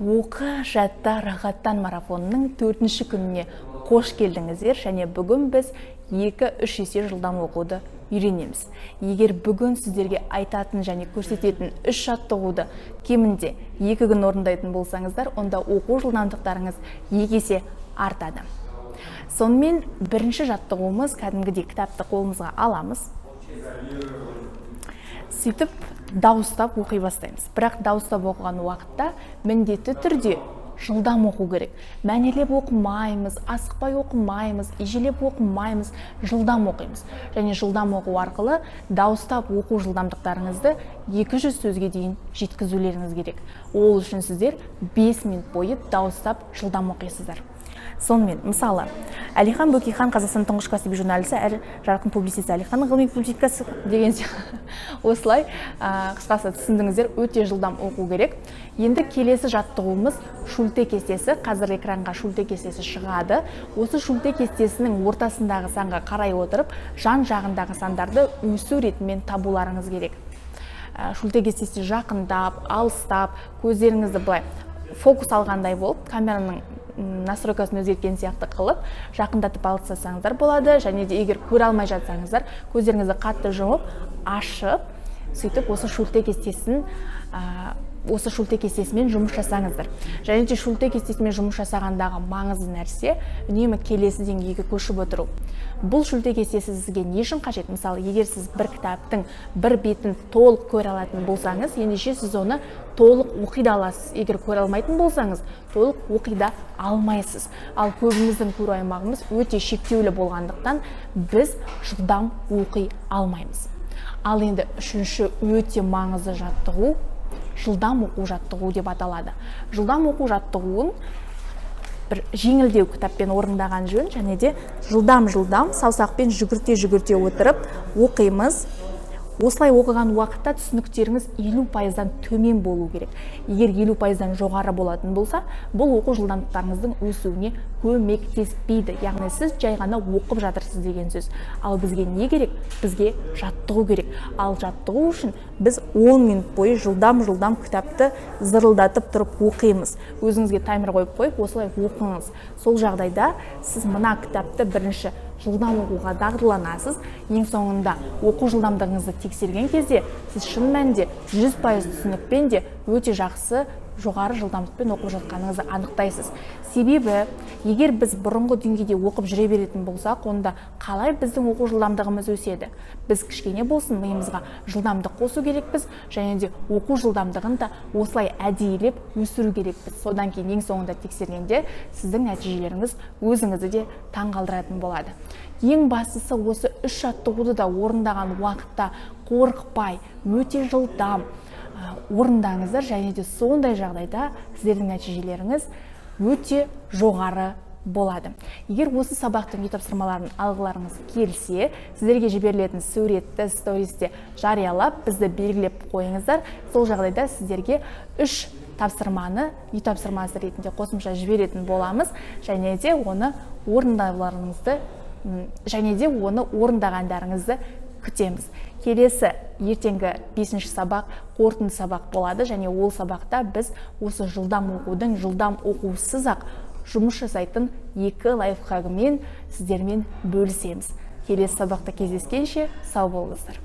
Оқы жатта рахаттан марафонының 4-ші күніне қош келдіңіздер, және бүгін біз 2-3 есе жылдам оқуды үйренеміз. Егер бүгін сіздерге айтатын және көрсететін 3 жаттығуды кемінде 2 күн орындайтын болсаңыздар, онда оқу жылдамдықтарыңыз 2 есе артады. Сонымен бірінші жаттығуымыз кәдімгідей кітапты қолымызға аламыз. Сөйтіп дауыстап оқи бастаймыз. Бірақ дауыстап оқыған уақытта міндетті түрде жылдам оқу керек. Мәнерлеп оқымаймыз, асықпай оқымаймыз, ежелеп оқымаймыз, жылдам оқимыз. Және жылдам оқу арқылы дауыстап оқу жылдамдықтарыңызды 200 сөзге дейін жеткізулеріңіз керек. Ол үшін сіздер 5 минут бойы дауыстап жылдам оқисыздар. Сонымен, мысалы, Әлихан Бөкейхан Қазақстан тұңғыш кәсіби журналисі, әрі жарқын публицист Әлиханның ғылыми публикасы деген осылай қысқасы түсіндіңіздер, өте жылдам оқу керек. Енді келесі жаттығуымыз шульте кестесі. Қазір экранға шульте кестесі шығады. Осы шульте кестесінің ортасындағы санға қарай отырып, жан жағындағы сандарды өсу ретімен табуларыңыз керек. Шульте кестесі жақындап, алыстап, көздеріңізді былай фокус алғандай болып, камераның настройкасын өзгерткен сияқты қылып, жақындатып алыстасаңыздар болады. Және де егер көре алмай жатсаңыздар, көздеріңізді қатты жұмып, ашып, сөйтіп осы шульте кестесімен жұмыс жасаңыздар. Және де шульте кестесімен жұмыс жасағандағы маңызды нәрсе үнемі келесі деңгейге көшіп отыру. Бұл шульте кестесі сізге не үшін қажет? Мысалы, егер сіз бір кітаптың бір бетін толық көре алатын болсаңыз, ендеше сіз оны толық оқи да аласыз. Егер көре алмайтын болсаңыз, толық оқи да алмайсыз. Ал көбіміздің көру аймағымыз өте шектеулі болғандықтан біз жылдам оқи алмаймыз. Ал енді үшінші өте маңызды жаттығу жылдам оқу жаттығу деп аталады. Жылдам оқу жаттығуын бір жеңілдеу кітаппен орындаған жөн, және де жылдам саусақпен жүгірте отырып оқимыз. Осылай оқыған уақытта түсініктеріңіз 50%-дан төмен болу керек. Егер 50%-дан жоғары болатын болса, бұл оқу жылдамдықтарыңыздың өсуіне көмектеспейді. Яғни сіз жай ғана оқып жатырсыз деген сөз. Ал бізге не керек? Бізге жаттығу керек. Ал жаттығу үшін біз 10 минут бойы жылдам кітапты зырылдатып тұрып оқимыз. Өзіңізге таймер қойып, осылай оқыңыз. Сол жағдайда сіз мына кітапты бірінші жылдам оқуға дағдыланасыз. Ең соңында оқу жылдамдығыңызды тексерген кезде сіз шын мәнінде 100% түсінікпен де өте жақсы жоғары жылдамдықпен оқып жатқаныңызды анықтайсыз. Себебі, егер біз бұрынғы деңгейде оқып жүре беретін болсақ, онда қалай біздің оқу жылдамдығымыз өседі? Біз кішкене болсын миымызға жылдамдық қосу керекпіз, және де оқу жылдамдығын да осылай әдейілеп өсіру керекпіз. Содан кейін ең соңында тексергенде сіздің нәтижелеріңіз өзіңізді де таңғалдыратын болады. Ең бастысы осы 3 жаттығуды да орындаған уақытта қорықпай, өте жылдам орындаңыздар, және де сондай жағдайда сіздердің нәтижелеріңіз өте жоғары болады. Егер осы сабақтың үй тапсырмаларын алғыларыңыз келсе, сіздерге жіберілетін суретті стористе жариялап, бізді белгілеп қойыңыздар. Сол жағдайда сіздерге 3 тапсырманы үй тапсырмасы ретінде қосымша жіберетін боламыз, және де оны орындағандарыңызды күтеміз. Келесі ертеңгі 5-ші сабақ қорытынды сабақ болады, және ол сабақта біз осы жылдам оқусыз-ақ жұмыс жасайтын 2 лайфхагымен сіздермен бөлісеміз. Келесі сабақта кездескенше сау болыңыздар.